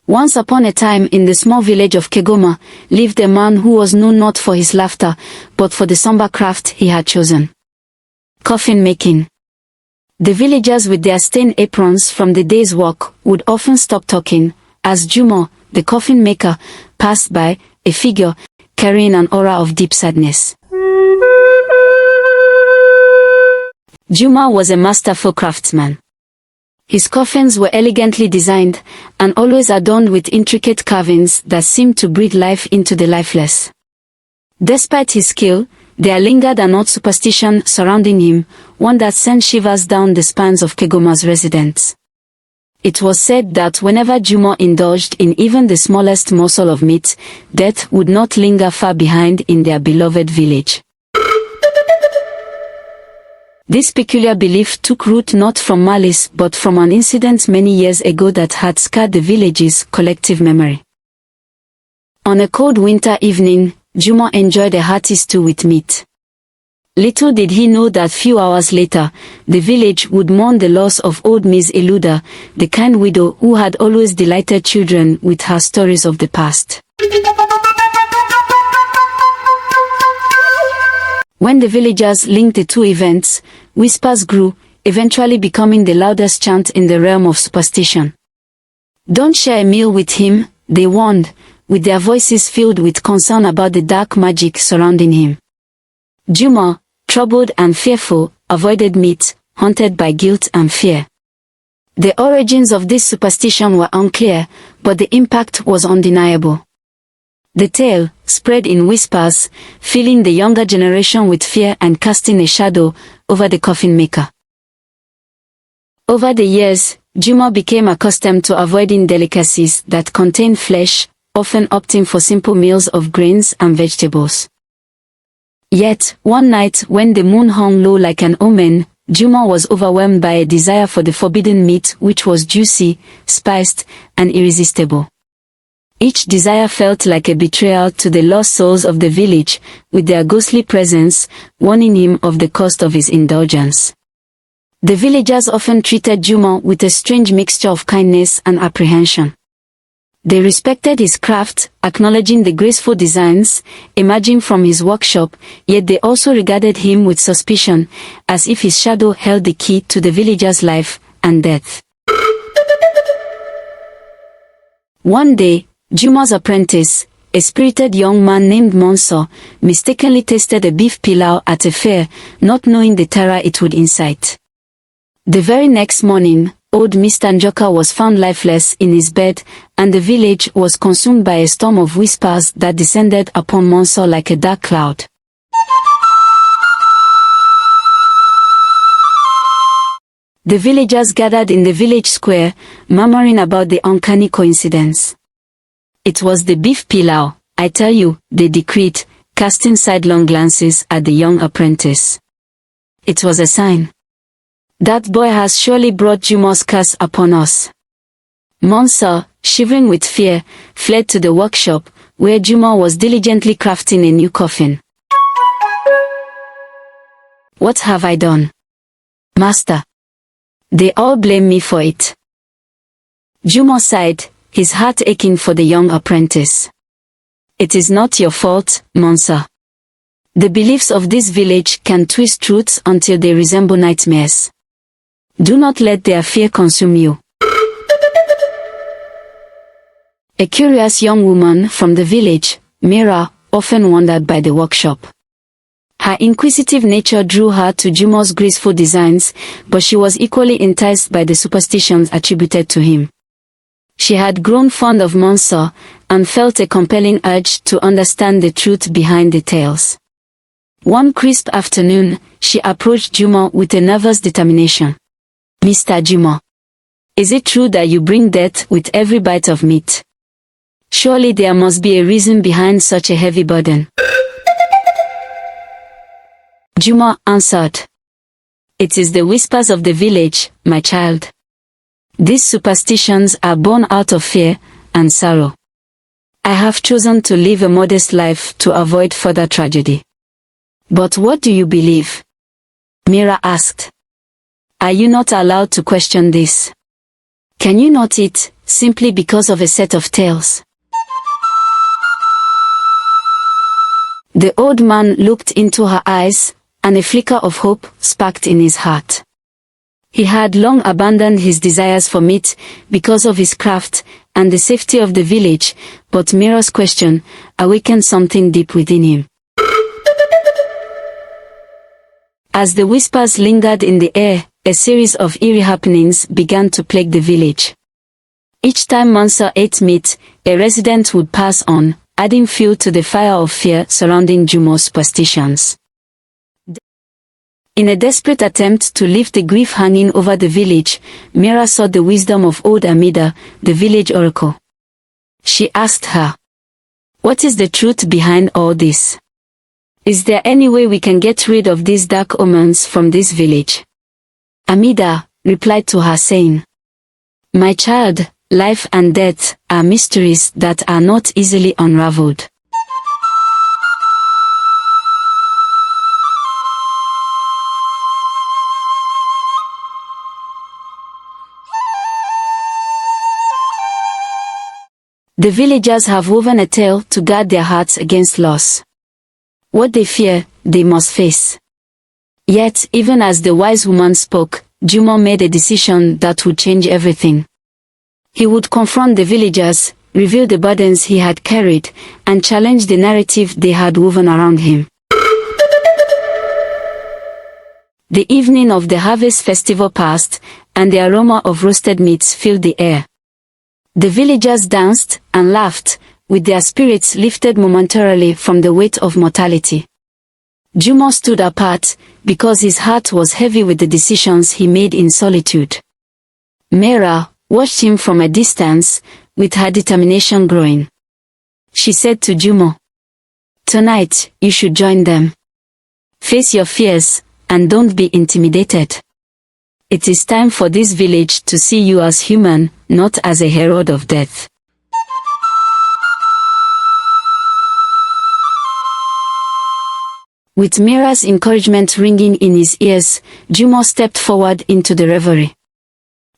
Once upon a time in the small village of Kigoma, lived a man who was known not for his laughter, but for the somber craft he had chosen. Coffin making. The villagers with their stained aprons from the day's work would often stop talking, as Juma, the coffin maker, passed by, a figure carrying an aura of deep sadness. Juma was a masterful craftsman. His coffins were elegantly designed, and always adorned with intricate carvings that seemed to breathe life into the lifeless. Despite his skill, there lingered an odd superstition surrounding him, one that sent shivers down the spines of Kigoma's residents. It was said that whenever Juma indulged in even the smallest morsel of meat, death would not linger far behind in their beloved village. This peculiar belief took root not from malice but from an incident many years ago that had scarred the village's collective memory. On a cold winter evening, Juma enjoyed a hearty stew with meat. Little did he know that few hours later, the village would mourn the loss of old Miss Eluda, the kind widow who had always delighted children with her stories of the past. When the villagers linked the two events, whispers grew, eventually becoming the loudest chant in the realm of superstition. "Don't share a meal with him," they warned, with their voices filled with concern about the dark magic surrounding him. Juma, troubled and fearful, avoided meat, haunted by guilt and fear. The origins of this superstition were unclear, but the impact was undeniable. The tale spread in whispers, filling the younger generation with fear and casting a shadow over the coffin maker. Over the years, Juma became accustomed to avoiding delicacies that contained flesh, often opting for simple meals of grains and vegetables. Yet, one night when the moon hung low like an omen, Juma was overwhelmed by a desire for the forbidden meat, which was juicy, spiced, and irresistible. Each desire felt like a betrayal to the lost souls of the village, with their ghostly presence, warning him of the cost of his indulgence. The villagers often treated Juma with a strange mixture of kindness and apprehension. They respected his craft, acknowledging the graceful designs emerging from his workshop, yet they also regarded him with suspicion, as if his shadow held the key to the villagers' life and death. One day, Juma's apprentice, a spirited young man named Monso, mistakenly tasted a beef pilau at a fair, not knowing the terror it would incite. The very next morning, old Mr. Njoka was found lifeless in his bed, and the village was consumed by a storm of whispers that descended upon Monso like a dark cloud. The villagers gathered in the village square, murmuring about the uncanny coincidence. "It was the beef pilau, I tell you," they decreed, casting sidelong glances at the young apprentice. "It was a sign. That boy has surely brought Juma's curse upon us." Monso, shivering with fear, fled to the workshop, where Juma was diligently crafting a new coffin. "What have I done, master? They all blame me for it." Juma sighed, his heart aching for the young apprentice. "It is not your fault, Monso. The beliefs of this village can twist truths until they resemble nightmares. Do not let their fear consume you." A curious young woman from the village, Mira, often wandered by the workshop. Her inquisitive nature drew her to Juma's graceful designs, but she was equally enticed by the superstitions attributed to him. She had grown fond of Monso, and felt a compelling urge to understand the truth behind the tales. One crisp afternoon, she approached Juma with a nervous determination. "Mr. Juma, is it true that you bring death with every bite of meat? Surely there must be a reason behind such a heavy burden." Juma answered, "It is the whispers of the village, my child. These superstitions are born out of fear and sorrow. I have chosen to live a modest life to avoid further tragedy." "But what do you believe?" Mira asked. "Are you not allowed to question this? Can you not eat, simply because of a set of tales. The old man looked into her eyes, and a flicker of hope sparked in his heart. He had long abandoned his desires for meat because of his craft and the safety of the village, but Mira's question awakened something deep within him. As the whispers lingered in the air, a series of eerie happenings began to plague the village. Each time Mansa ate meat, a resident would pass on, adding fuel to the fire of fear surrounding Juma's superstitions. In a desperate attempt to lift the grief hanging over the village, Mira sought the wisdom of old Amida, the village oracle. She asked her, "What is the truth behind all this? Is there any way we can get rid of these dark omens from this village?" Amida replied to her saying, "My child, life and death are mysteries that are not easily unraveled. The villagers have woven a tale to guard their hearts against loss. What they fear, they must face." Yet, even as the wise woman spoke, Juma made a decision that would change everything. He would confront the villagers, reveal the burdens he had carried, and challenge the narrative they had woven around him. The evening of the harvest festival passed, and the aroma of roasted meats filled the air. The villagers danced and laughed, with their spirits lifted momentarily from the weight of mortality. Juma stood apart, because his heart was heavy with the decisions he made in solitude. Mira watched him from a distance, with her determination growing. She said to Juma, "Tonight, you should join them. Face your fears, and don't be intimidated. It is time for this village to see you as human, not as a herald of death." With Mira's encouragement ringing in his ears, Juma stepped forward into the reverie.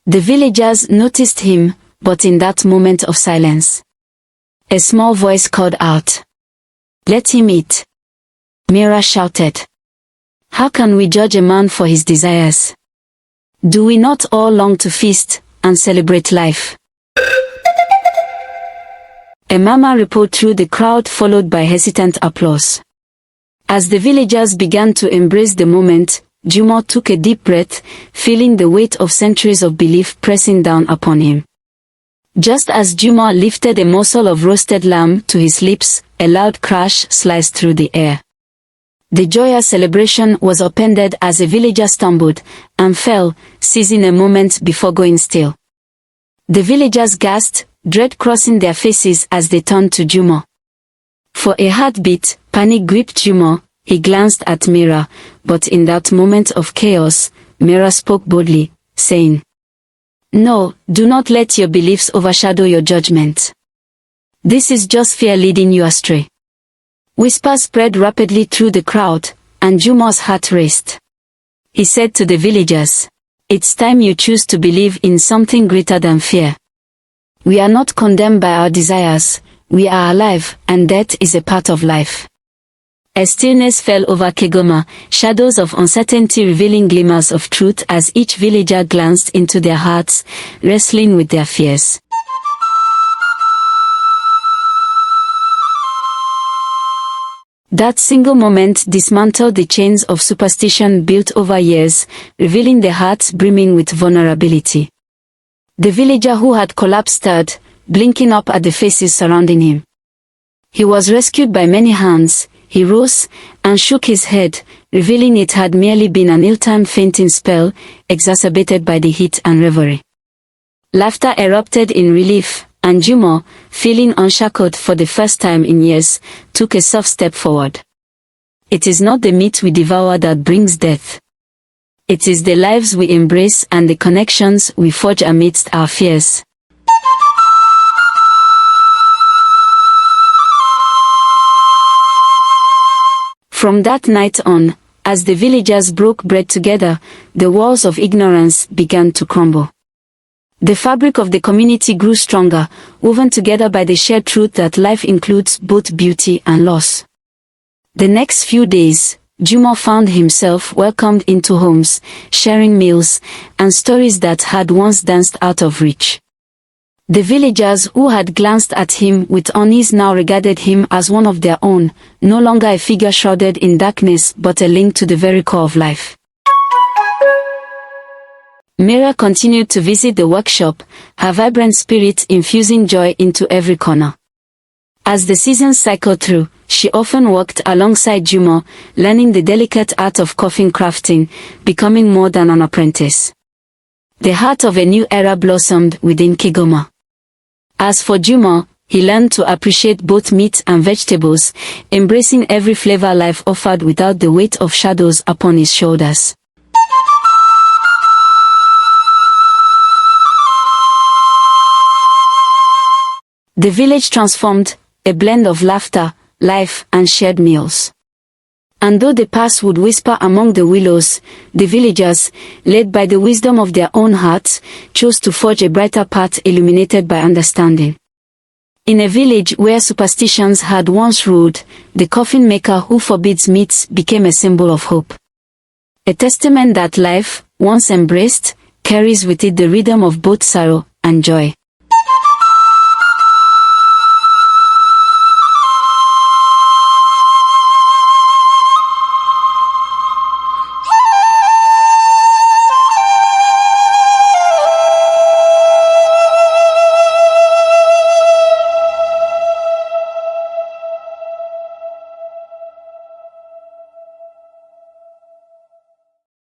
The villagers noticed him, but in that moment of silence, a small voice called out, "Let him eat." Mira shouted, "How can we judge a man for his desires? Do we not all long to feast and celebrate life?" A murmur rippled through the crowd, followed by hesitant applause. As the villagers began to embrace the moment, Juma took a deep breath, feeling the weight of centuries of belief pressing down upon him. Just as Juma lifted a morsel of roasted lamb to his lips, a loud crash sliced through the air. The joyous celebration was upended as a villager stumbled and fell, seizing a moment before going still. The villagers gasped, dread crossing their faces as they turned to Juma. For a heartbeat, panic gripped Juma. He glanced at Mira, but in that moment of chaos, Mira spoke boldly, saying, "No, do not let your beliefs overshadow your judgment. This is just fear leading you astray." Whispers spread rapidly through the crowd, and Juma's heart raced. He said to the villagers, "It's time you choose to believe in something greater than fear. We are not condemned by our desires, we are alive, and death is a part of life." A stillness fell over Kigoma, shadows of uncertainty revealing glimmers of truth as each villager glanced into their hearts, wrestling with their fears. That single moment dismantled the chains of superstition built over years, revealing the hearts brimming with vulnerability. The villager who had collapsed stirred, blinking up at the faces surrounding him. He was rescued by many hands. He rose and shook his head, revealing it had merely been an ill-timed fainting spell, exacerbated by the heat and revelry. Laughter erupted in relief, and Juma, feeling unshackled for the first time in years, took a soft step forward. It is not the meat we devour that brings death. It is the lives we embrace and the connections we forge amidst our fears. From that night on, as the villagers broke bread together, the walls of ignorance began to crumble. The fabric of the community grew stronger, woven together by the shared truth that life includes both beauty and loss. The next few days, Juma found himself welcomed into homes, sharing meals, and stories that had once danced out of reach. The villagers who had glanced at him with unease now regarded him as one of their own, no longer a figure shrouded in darkness but a link to the very core of life. Mira continued to visit the workshop, her vibrant spirit infusing joy into every corner. As the seasons cycled through, she often worked alongside Juma, learning the delicate art of coffin crafting, becoming more than an apprentice. The heart of a new era blossomed within Kigoma. As for Juma, he learned to appreciate both meat and vegetables, embracing every flavor life offered without the weight of shadows upon his shoulders. The village transformed, a blend of laughter, life, and shared meals. And though the past would whisper among the willows, the villagers, led by the wisdom of their own hearts, chose to forge a brighter path illuminated by understanding. In a village where superstitions had once ruled, the coffin maker who forbids meats became a symbol of hope. A testament that life, once embraced, carries with it the rhythm of both sorrow and joy.